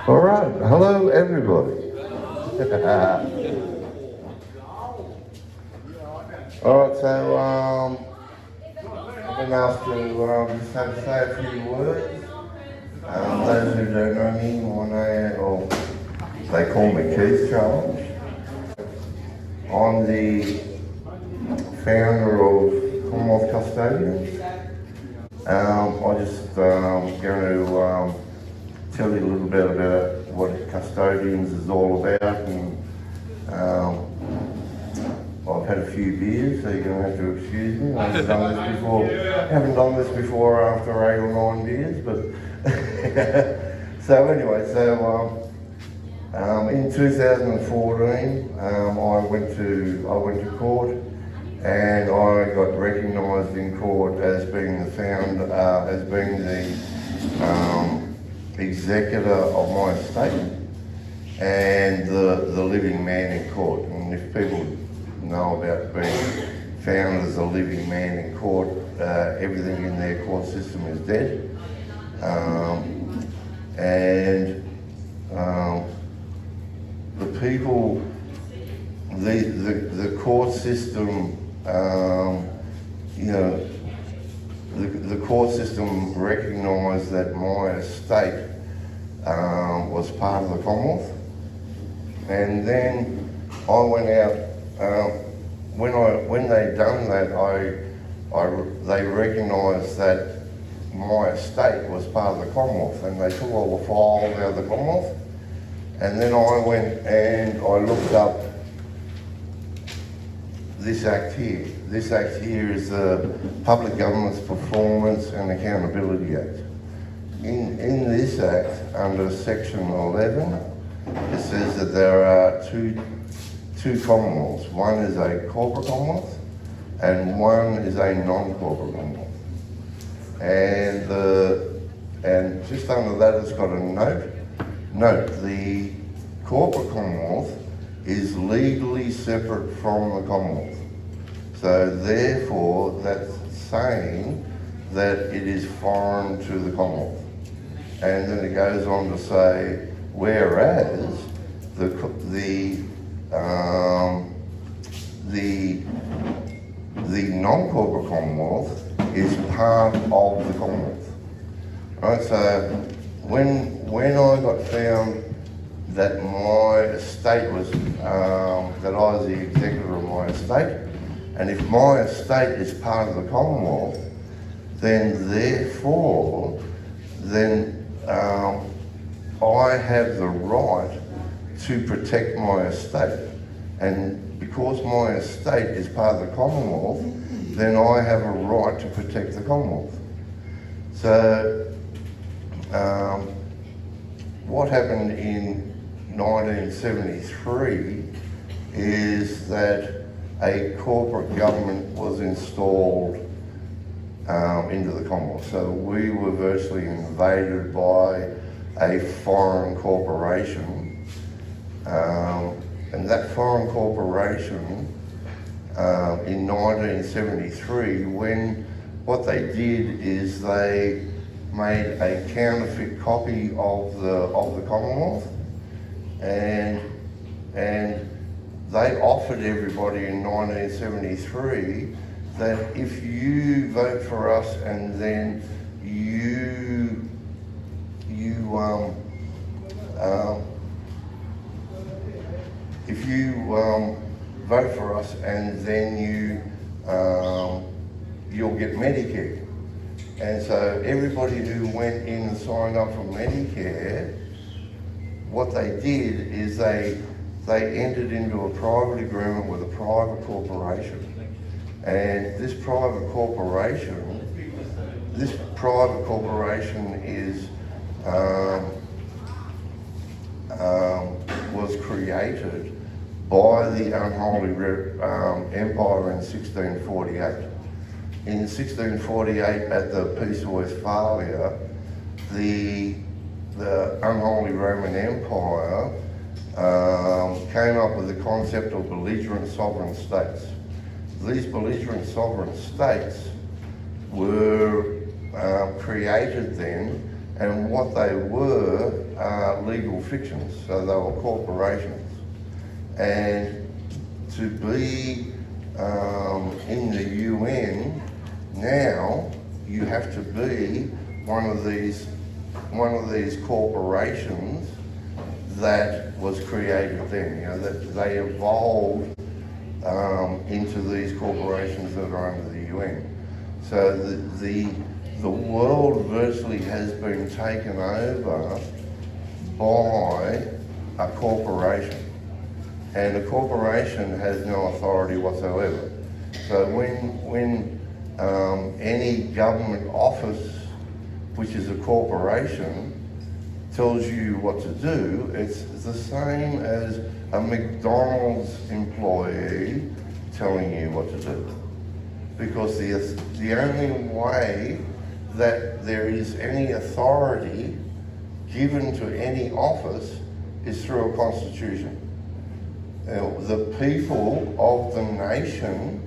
All right, hello everybody. All right, so I've been asked to just have to say a few words. Those who don't know me, my name, or they call me Keith Charles. I'm the founder of Commonwealth Custodians. I just going to tell you a little bit about what Custodians is all about, and I've had a few beers, so you're going to have to excuse me. I haven't done this before after 8 or 9 beers, but so anyway, in 2014, I went to court, and I got recognised in court as being the executor of my estate and the living man in court. And if people know about being found as a living man in court, everything in their court system is dead, and the people, the court system, the court system recognised that my estate was part of the Commonwealth, and then I went out. When they done that, they recognised that my estate was part of the Commonwealth, and they took all the files out of the Commonwealth. And then I went and I looked up this act here. This act here is the Public Government's Performance and Accountability Act. In this act, under section 11, it says that there are two commonwealths. One is a corporate commonwealth and one is a non-corporate commonwealth. And just under that it's got a note. Note, the corporate commonwealth is legally separate from the Commonwealth. So therefore, that's saying that it is foreign to the Commonwealth. And then it goes on to say, whereas the non-corporate Commonwealth is part of the Commonwealth. Right, so when I got found that my estate was, that I was the executor of my estate, and if my estate is part of the Commonwealth, then therefore, I have the right to protect my estate. And because my estate is part of the Commonwealth, then I have a right to protect the Commonwealth. So, what happened in 1973 is that a corporate government was installed into the Commonwealth. So we were virtually invaded by a foreign corporation, and that foreign corporation in 1973, what they did is they made a counterfeit copy of the Commonwealth, and they offered everybody in 1973 that if you vote for us and then vote for us and then you'll get Medicare. And so everybody who went in and signed up for Medicare, what they did is they entered into a private agreement with a private corporation. And this private corporation was created by the unholy empire in 1648. In 1648, at the Peace of Westphalia, the unholy Roman Empire came up with the concept of belligerent sovereign states. These belligerent sovereign states were created then, and what they were are legal fictions, so they were corporations. And to be in the UN now, you have to be one of these corporations that was created then. You know, that they evolved into these corporations that are under the UN. So the world virtually has been taken over by a corporation, and a corporation has no authority whatsoever. So when any government office, which is a corporation, tells you what to do, it's the same as a McDonald's employee telling you what to do. Because the only way that there is any authority given to any office is through a constitution. The people of the nation,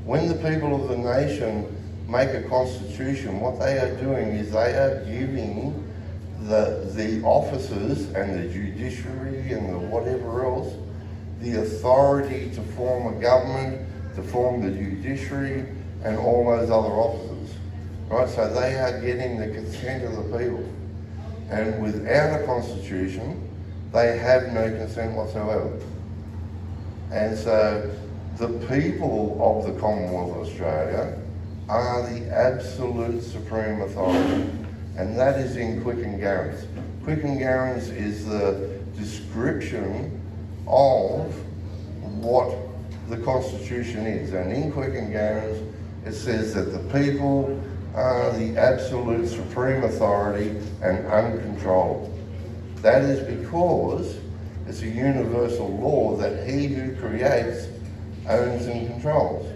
when the people of the nation make a constitution, what they are doing is they are giving the officers and the judiciary and the whatever else the authority to form a government, to form the judiciary and all those other officers, right? So they are getting the consent of the people. And without a constitution, they have no consent whatsoever. And so the people of the Commonwealth of Australia are the absolute supreme authority. And that is in Quick and Garance. Quick and Garance is the description of what the Constitution is. And in Quick and Garance, it says that the people are the absolute supreme authority and uncontrollable. That is because it's a universal law that he who creates owns and controls.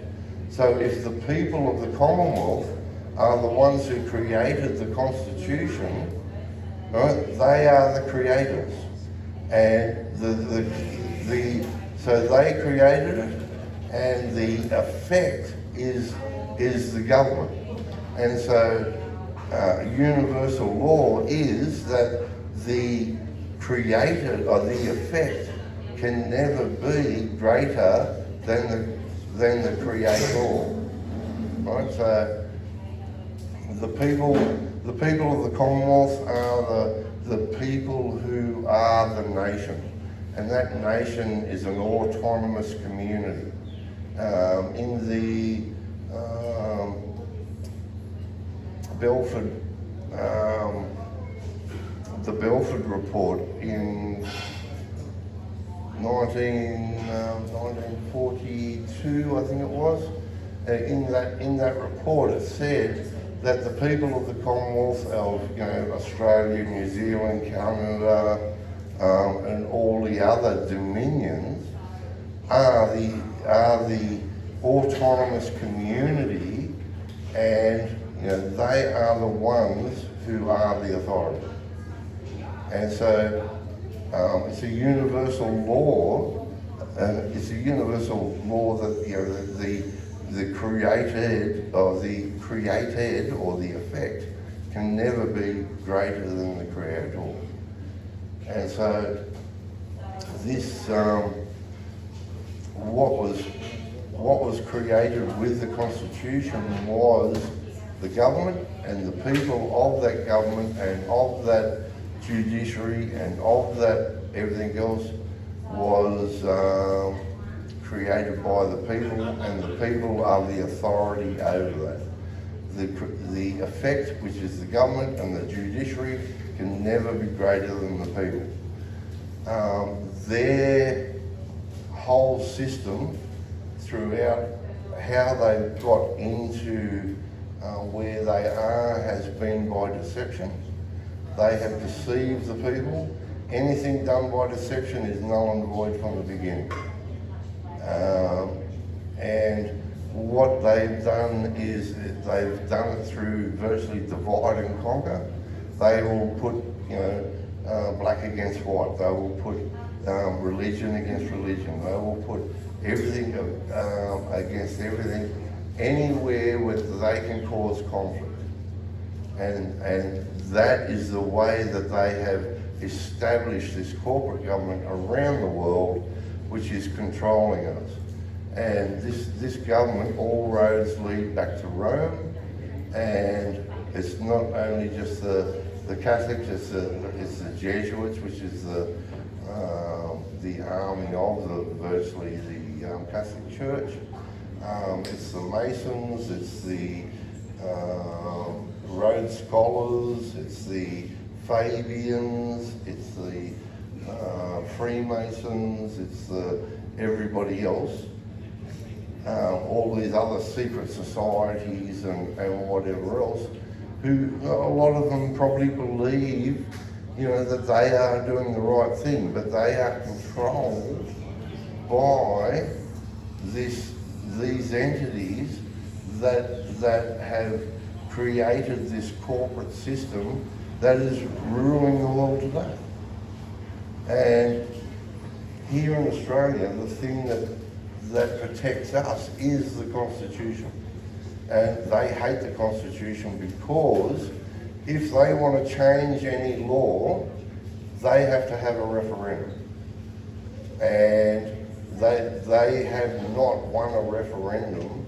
So if the people of the Commonwealth are the ones who created the Constitution, right? They are the creators, and so they created it, and the effect is the government. And so universal law is that the created or the effect can never be greater than the creator, right? So the people of the Commonwealth are the people who are the nation, and that nation is an autonomous community. In the Belford report in 1942, I think it was. In that report, it said that the people of the Commonwealth of Australia, New Zealand, Canada, and all the other dominions are the autonomous community, and they are the ones who are the authority. And so it's a universal law. It's a universal law that the created or the effect can never be greater than the creator. And so this what was created with the Constitution was the government and the people of that government and of that judiciary and of that everything else was created by the people, and the people are the authority over that. The effect, which is the government and the judiciary, can never be greater than the people. Their whole system throughout how they've got into where they are has been by deception. They have deceived the people. Anything done by deception is null and void from the beginning. And what they've done is they've done it through virtually divide and conquer. They will put, black against white. They will put religion against religion. They will put everything against everything, anywhere where they can cause conflict. And that is the way that they have established this corporate government around the world, which is controlling us. And this government, all roads lead back to Rome, and it's not only just the Catholics, it's the Jesuits, which is the army of virtually the Catholic Church. It's the Masons, it's the Rhodes Scholars, it's the Fabians, it's the Freemasons, it's the everybody else. All these other secret societies and whatever else, who a lot of them probably believe, that they are doing the right thing, but they are controlled by these entities that have created this corporate system that is ruling the world today. And here in Australia, the thing that protects us is the Constitution. And they hate the Constitution because if they want to change any law, they have to have a referendum. And they have not won a referendum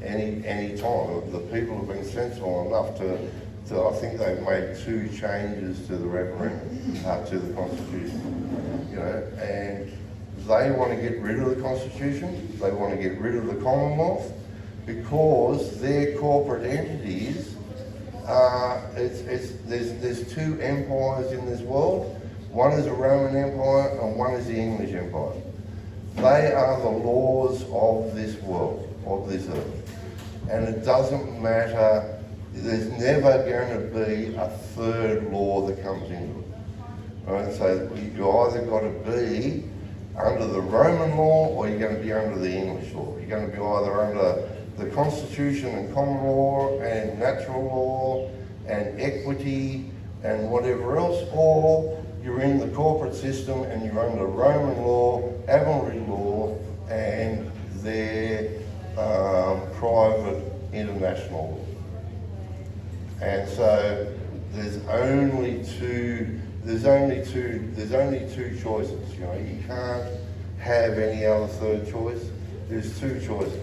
any time. The people have been sensible enough to I think they've made 2 changes to the referendum, to the Constitution. And they want to get rid of the Constitution, they want to get rid of the Commonwealth, because their corporate entities there's 2 empires in this world. One is the Roman Empire and one is the English Empire. They are the laws of this world, of this earth. And it doesn't matter, there's never going to be a third law that comes into it. Right? So you either got to be under the Roman law or you're going to be under the English law. You're going to be either under the Constitution and common law and natural law and equity and whatever else, or you're in the corporate system and you're under Roman law, Admiralty law, and their private international law. And so there's only two choices. You can't have any other third choice. There's 2 choices.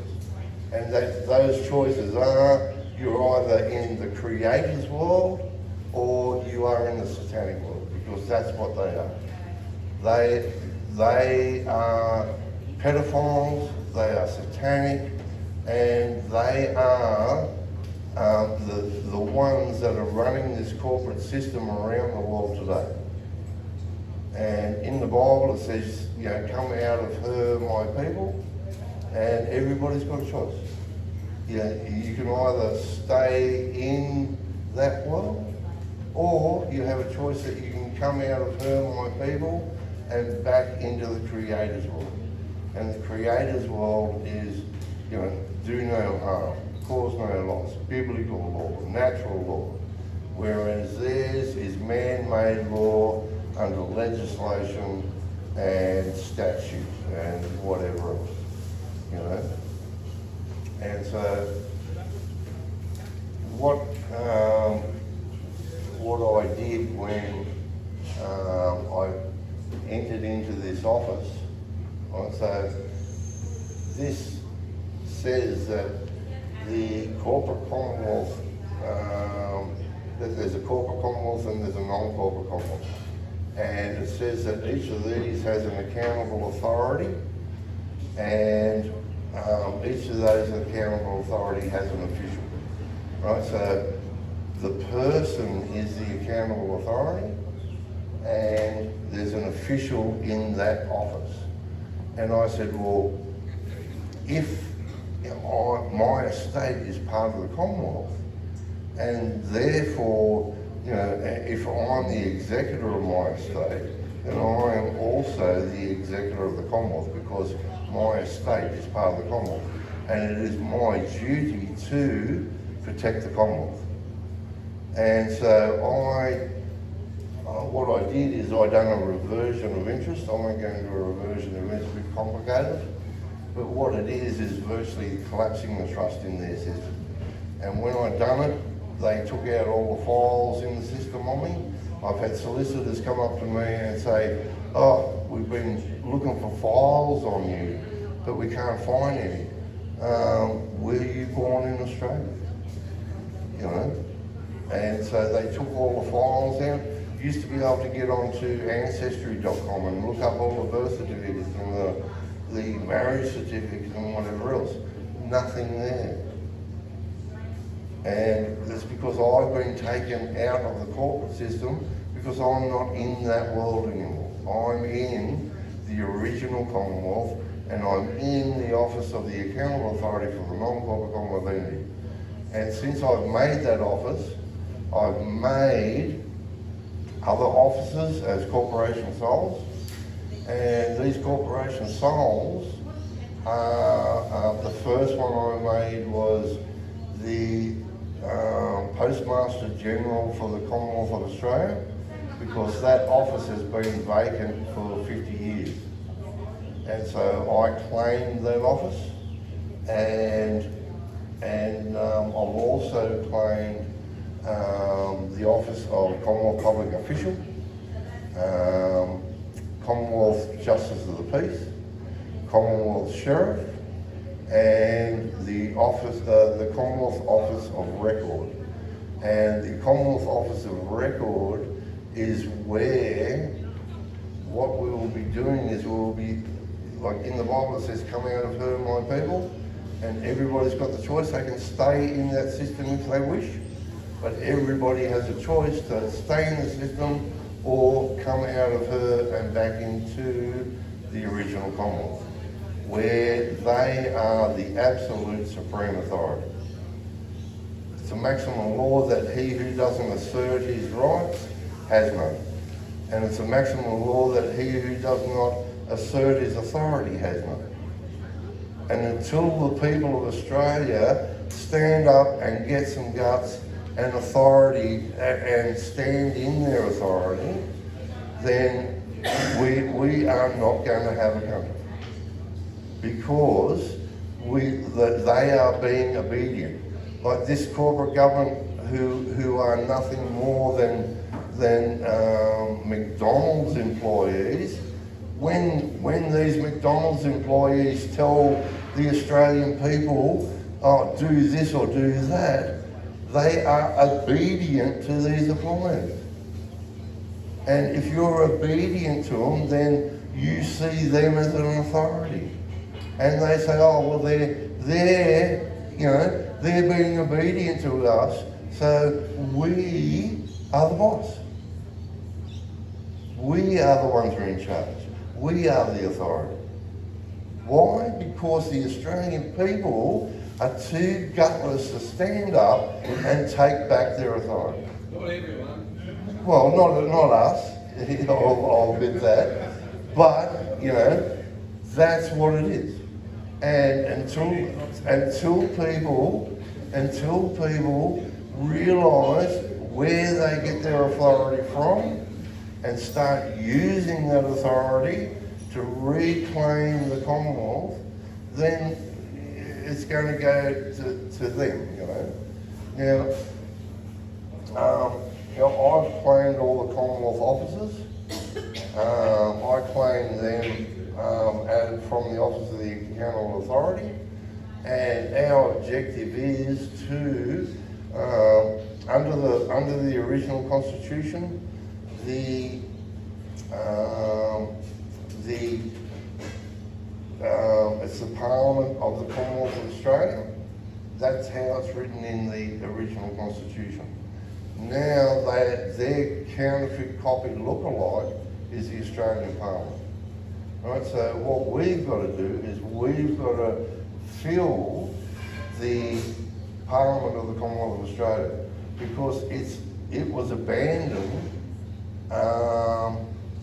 And those choices are, you're either in the Creator's world or you are in the satanic world, because that's what they are. They are pedophiles, they are satanic, and they are the ones that are running this corporate system around the world today. And in the Bible it says, come out of her, my people, and everybody's got a choice. You can either stay in that world, or you have a choice that you can come out of her, my people, and back into the Creator's world. And the Creator's world is, do no harm, cause no loss, biblical law, natural law, whereas theirs is man-made law under legislation and statute and whatever else, And so what I did when I entered into this office, so this says that the corporate Commonwealth, that there's a corporate Commonwealth and there's a non-corporate Commonwealth. And it says that each of these has an accountable authority, and each of those accountable authority has an official, right? So the person is the accountable authority, and there's an official in that office. And I said, well, if my estate is part of the Commonwealth, and therefore, if I'm the executor of my estate, then I am also the executor of the Commonwealth, because my estate is part of the Commonwealth. And it is my duty to protect the Commonwealth. And so what I did is I done a reversion of interest. I won't go into a reversion of interest, it's a bit complicated. But what it is virtually collapsing the trust in their system. And when I done it, they took out all the files in the system on me. I've had solicitors come up to me and say, oh, we've been looking for files on you, but we can't find any. Were you born in Australia? You know? And so they took all the files out. You used to be able to get onto ancestry.com and look up all the birth certificates and the marriage certificates and whatever else. Nothing there. And it's because I've been taken out of the corporate system because I'm not in that world anymore. I'm in the original Commonwealth, and I'm in the office of the Accountable Authority for the Non-Corporate Commonwealth Entity. And since I've made that office, I've made other offices as corporation souls, and these corporation souls, the first one I made was the Postmaster General for the Commonwealth of Australia, because that office has been vacant for 50 years. And so I claimed that office, and I've also claimed the office of Commonwealth Public Official, Commonwealth Justice of the Peace, Commonwealth Sheriff, and the office, the Commonwealth Office of Record. And the Commonwealth Office of Record is where what we will be doing is we will be, like in the Bible it says, come out of her, my people, and everybody's got the choice. They can stay in that system if they wish, but everybody has a choice to stay in the system or come out of her and back into the original Commonwealth, where they are the absolute supreme authority. It's a maximum law that he who doesn't assert his rights has none. And it's a maximum law that he who does not assert his authority has none. And until the people of Australia stand up and get some guts and authority and stand in their authority, then we are not going to have a country. Because they are being obedient. Like this corporate government who are nothing more than McDonald's employees, when these McDonald's employees tell the Australian people, oh, do this or do that, they are obedient to these employees. And if you're obedient to them, then you see them as an authority. And they say, oh, well, they're being obedient to us, so we are the boss. We are the ones who are in charge. We are the authority. Why? Because the Australian people are too gutless to stand up and take back their authority. Not everyone. Well, not us, I'll admit that, but, that's what it is. And until people realise where they get their authority from and start using that authority to reclaim the Commonwealth, then it's going to go to them, Now, I've claimed all the Commonwealth officers. I claim them from the Office of the Accountable Authority, and our objective is to, under the original Constitution, it's the Parliament of the Commonwealth of Australia. That's how it's written in the original Constitution. Now their counterfeit copy look-alike is the Australian Parliament. Right, so what we've got to do is we've got to fill the Parliament of the Commonwealth of Australia, because it was abandoned.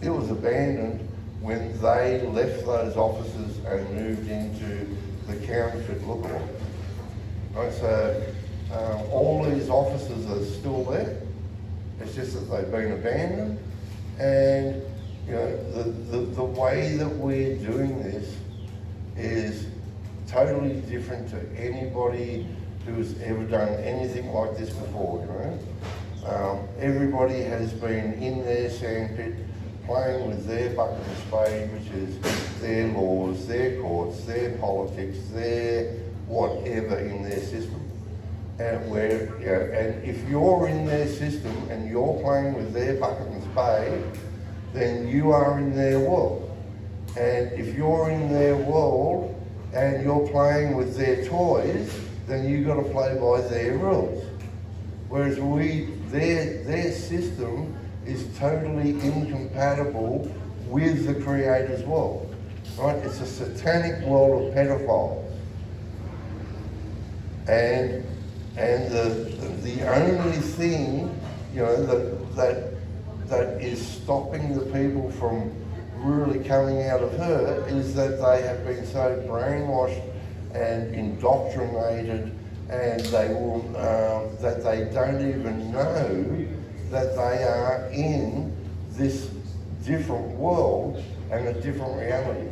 It was abandoned when they left those offices and moved into the counterfeit look-alike. Right, so all these offices are still there. It's just that they've been abandoned, and the way that we're doing this is totally different to anybody who's ever done anything like this before, everybody has been in their sandpit playing with their bucket and spade, which is their laws, their courts, their politics, their whatever in their system. And and if you're in their system and you're playing with their bucket and spade, then you are in their world. And if you're in their world and you're playing with their toys, then you've got to play by their rules. Whereas their system is totally incompatible with the Creator's world, right? It's a satanic world of pedophiles. And the only thing, that is stopping the people from really coming out of her is that they have been so brainwashed and indoctrinated, and that they don't even know that they are in this different world and a different reality.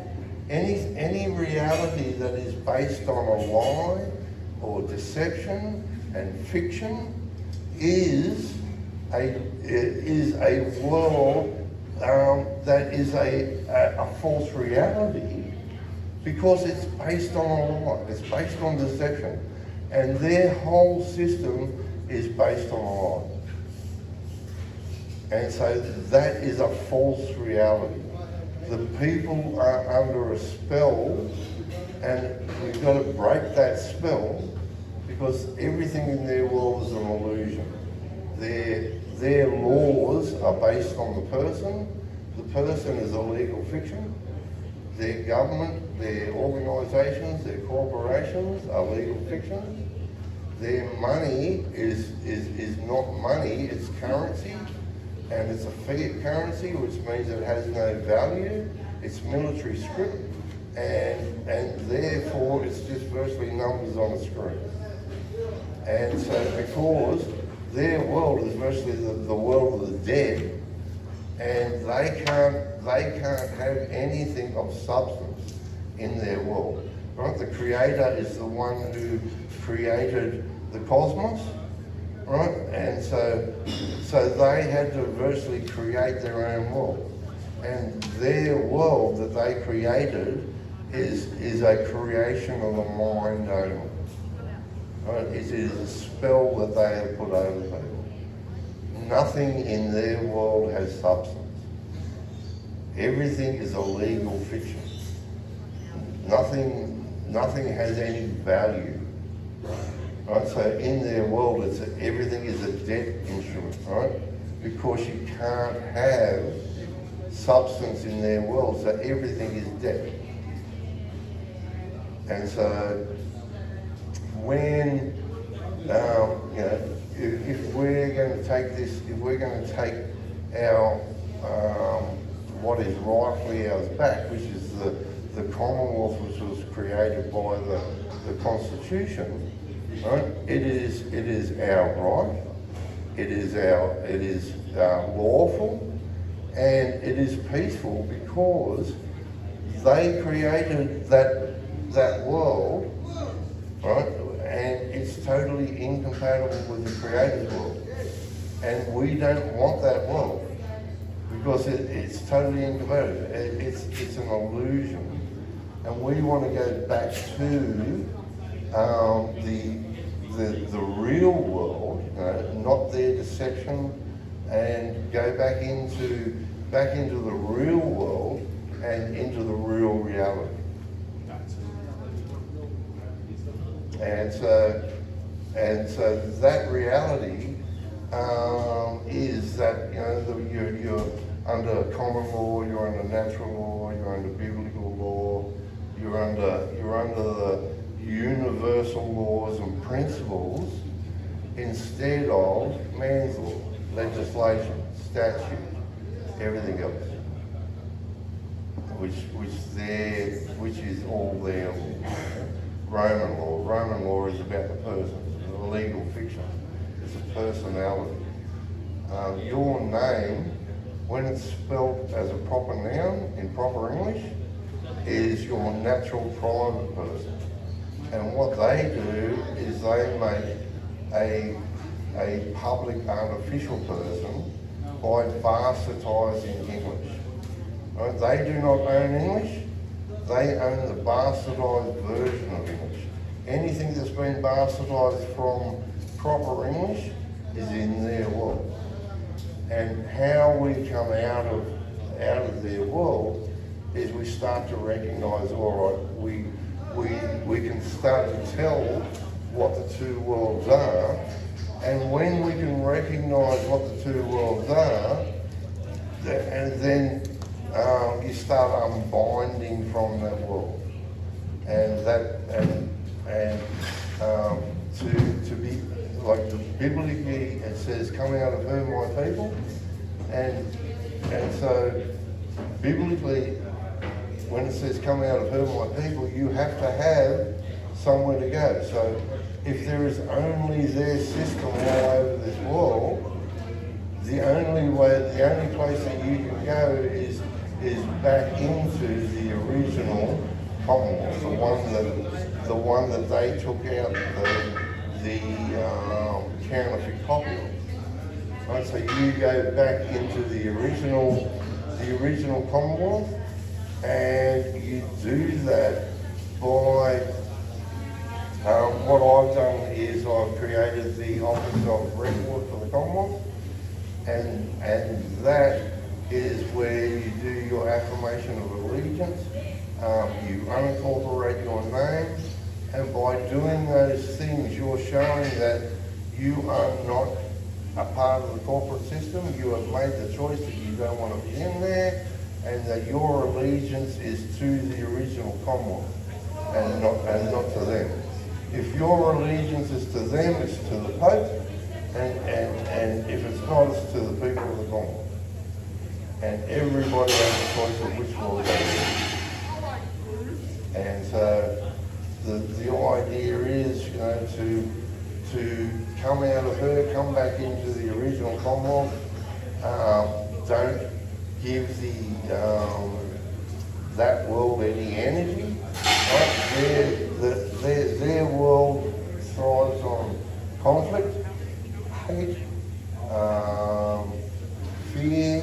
Any reality that is based on a lie or deception and fiction is a world that is a false reality, because it's based on a lie, it's based on deception, and their whole system is based on a lie. And so that is a false reality. The people are under a spell, and we've got to break that spell, because everything in their world is an illusion. Their laws are based on the person. The person is a legal fiction. Their government, their organisations, their corporations are legal fictions. Their money is not money, it's currency, and it's a fiat currency, which means it has no value. It's military script, and therefore it's just virtually numbers on a screen. And so because their world is virtually the world of the dead, and they can't have anything of substance in their world. Right? The Creator is the one who created the cosmos, right? And so they had to virtually create their own world. And their world that they created is a creation of the mind only. Right? It is a spell that they have put over people. Nothing in their world has substance. Everything is a legal fiction. Nothing has any value. Right? So in their world, everything is a debt instrument, right? Because you can't have substance in their world, so everything is debt. And so when if we're going to take this, if we're going to take our what is rightfully ours back, which is the Commonwealth, which was created by the Constitution, right? It is our right. It is lawful, and it is peaceful, because they created that world, right? And it's totally incompatible with the Creator's world. And we don't want that world, because it's totally incompatible. It's an illusion. And we want to go back to the real world, not their deception, and go back into the real world and into the real reality. And so that reality is that you're under common law, you're under natural law, you're under biblical law, you're under the universal laws and principles instead of man's law, legislation, statute, everything else, which is all their law. Roman law. Roman law is about the person. It's a legal fiction. It's a personality. Your name, when it's spelled as a proper noun in proper English, is your natural private person. And what they do is they make a public unofficial person by bastardsing English. Right? They do not own English, they own the bastardised version of English. Anything that's been bastardised from proper English is in their world. And how we come out of their world is we start to recognise, all right, we can start to tell what the two worlds are, and when we can recognise what the two worlds are, and then you start unbinding from that world, and to be like biblically it says, "Come out of her, my people," and so biblically, when it says "come out of her, my people," you have to have somewhere to go. So if there is only their system all over this world, the only place that you can go is back into the original Commonwealth, the one that they took out the counterfeit copy of. Right, so you go back into the original Commonwealth, and you do that by what I've done is I've created the Office of Record for the Commonwealth, and that is where you do your affirmation of allegiance. You unincorporate your name, and by doing those things, you're showing that you are not a part of the corporate system. You have made the choice that you don't want to be in there, and that your allegiance is to the original Commonwealth and not to them. If your allegiance is to them, it's to the Pope, and if it's not, it's to the people of the Commonwealth. And everybody has a choice of which will they do. And so the idea is, to come out of her, come back into the original Commonwealth. Don't give that world any energy. Right? Their world thrives on conflict, hate, fear,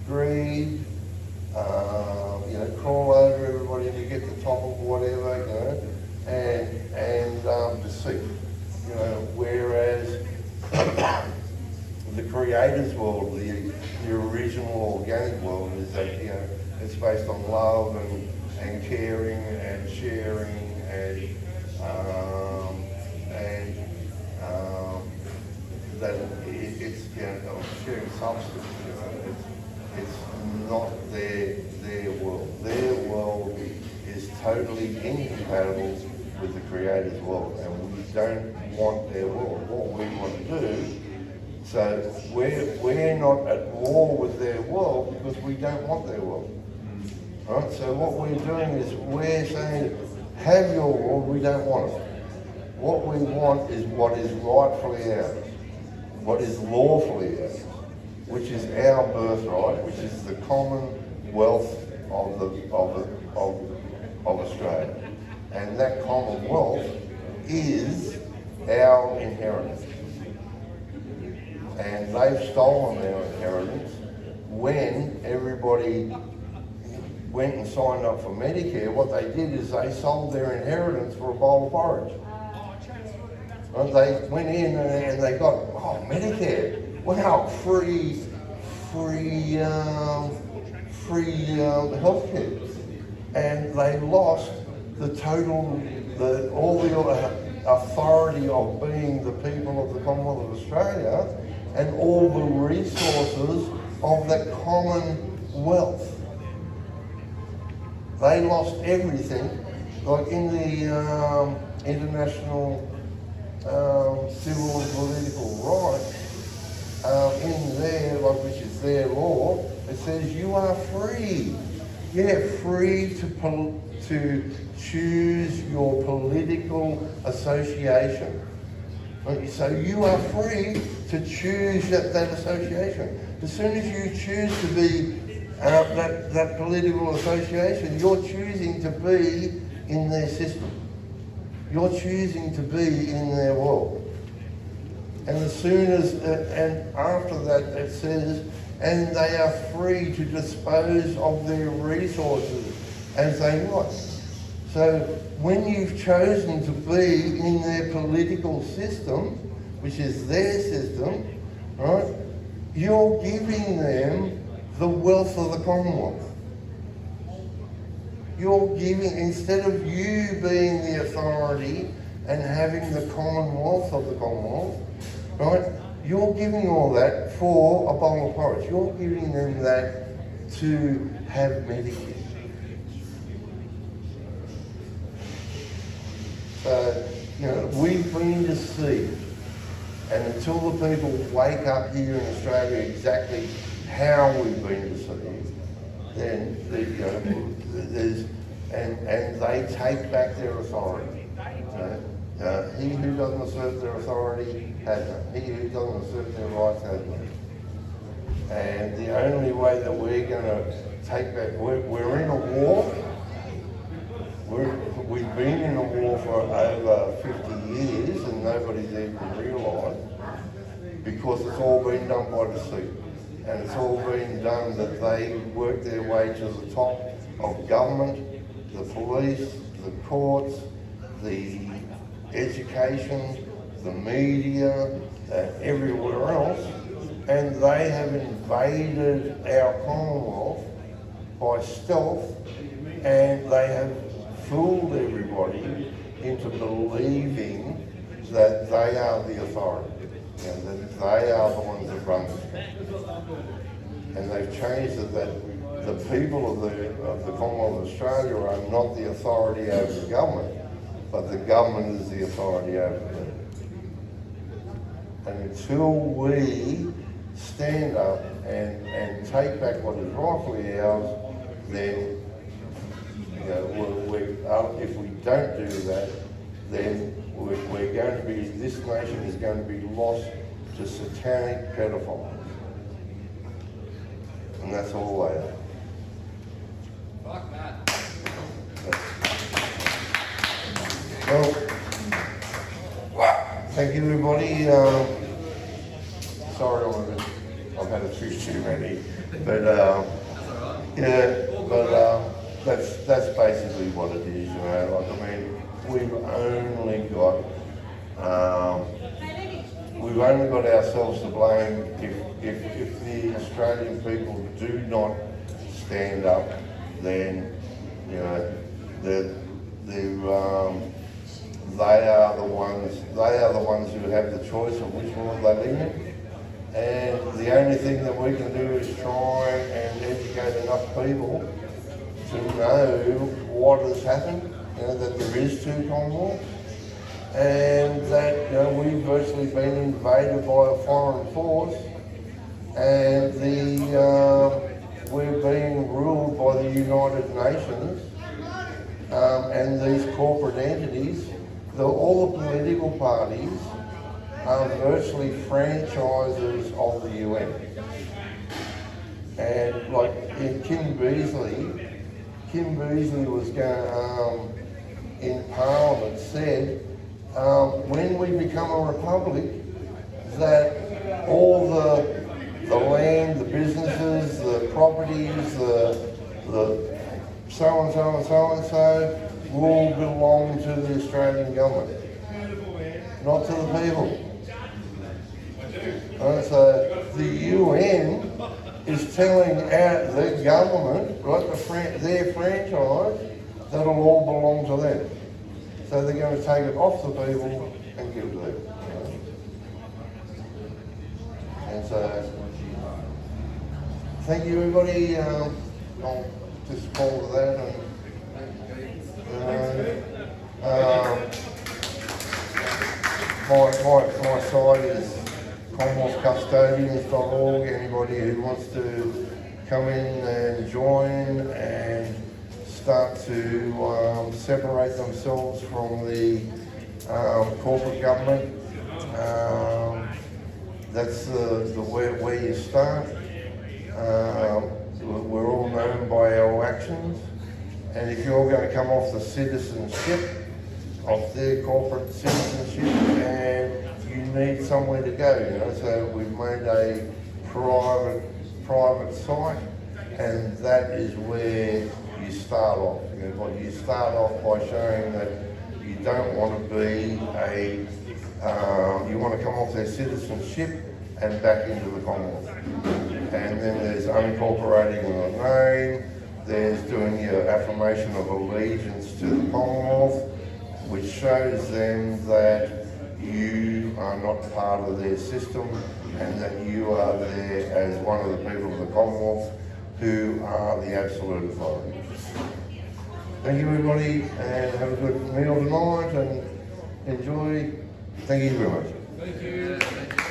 greed, crawl over everybody to get the top of whatever, and deceit. Whereas the Creator's world, the original organic world, is that it's based on love and caring and sharing and that it's sharing substance. It's not their world. Their world is totally incompatible with the Creator's world, and we don't want their world. What we want to do, so we're not at war with their world because we don't want their world. Right? So what we're doing is we're saying, have your world, we don't want it. What we want is what is rightfully ours, what is lawfully ours, which is our birthright, which is the Commonwealth of Australia. And that Commonwealth is our inheritance. And they've stolen our inheritance when everybody went and signed up for Medicare. What they did is they sold their inheritance for a bowl of porridge. And they went in and they got, Medicare, wow, free healthcare. And they lost all the authority of being the people of the Commonwealth of Australia and all the resources of that Commonwealth. They lost everything, like in the international civil and political rights, in there, which is their law, it says you are free. Yeah, free to choose your political association. So you are free to choose that association. As soon as you choose to be that political association, you're choosing to be in their system. You're choosing to be in their world. And as soon as, and after that it says, and they are free to dispose of their resources as they like. So when you've chosen to be in their political system, which is their system, right, you're giving them the wealth of the Commonwealth. You're giving, instead of you being the authority and having the Commonwealth of the Commonwealth, right, you're giving all that for a bowl of porridge. You're giving them that to have Medicare. So, you know, we've been deceived. And until the people wake up here in Australia exactly how we've been deceived, then there's, and they take back their authority. He who doesn't assert their authority has none. He who doesn't assert their rights has none. And the only way that we're going to take back, we're in a war. We've been in a war for over 50 years and nobody's even realised, because it's all been done by deceit. And it's all been done that they work their way to the top of government, the police, the courts, the education, the media, everywhere else, and they have invaded our Commonwealth by stealth, and they have fooled everybody into believing that they are the authority, and that they are the ones that run this country. And they've changed it that the people of the Commonwealth of Australia are not the authority over the government, but the government is the authority over them. And until we stand up and take back what is rightfully ours, then if we don't do that, then we're going to be, this nation is going to be lost to satanic pedophiles. And that's all they are. Fuck that. Well, thank you everybody. Sorry I've had a few too many, but yeah, but that's basically what it is, you know. Like, I mean, we've only got ourselves to blame if the Australian people do not stand up, then, you know, they are the ones who have the choice of which world they live in. And the only thing that we can do is try and educate enough people to know what has happened, you know, that there is two Commonwealths, and that, you know, we've virtually been invaded by a foreign force, and we're being ruled by the United Nations, and these corporate entities. All the political parties are virtually franchises of the UN. And like in Kim Beazley was going in Parliament said, when we become a republic, that all the land, the businesses, the properties, the so and so and so and so will belong to the Australian government, not to the people. So the UN is telling the government, right, their franchise, that'll all belong to them. So they're going to take it off the people and give it to them. And so, thank you everybody. I'll just call to that. My site is Commonwealth Anybody who wants to come in and join and start to separate themselves from the corporate government, that's where you start. We're all known by our actions, and if you're going to come off the citizenship, of their corporate citizenship, and you need somewhere to go, you know. So we've made a private site, and that is where you start off. You know, you start off by showing that you don't want to be you want to come off their citizenship and back into the Commonwealth. And then there's unincorporating of the name, there's doing your affirmation of allegiance to the Commonwealth, which shows them that you are not part of their system and that you are there as one of the people of the Commonwealth who are the absolute authority. Thank you everybody, and have a good meal tonight and enjoy. Thank you very much. Thank you.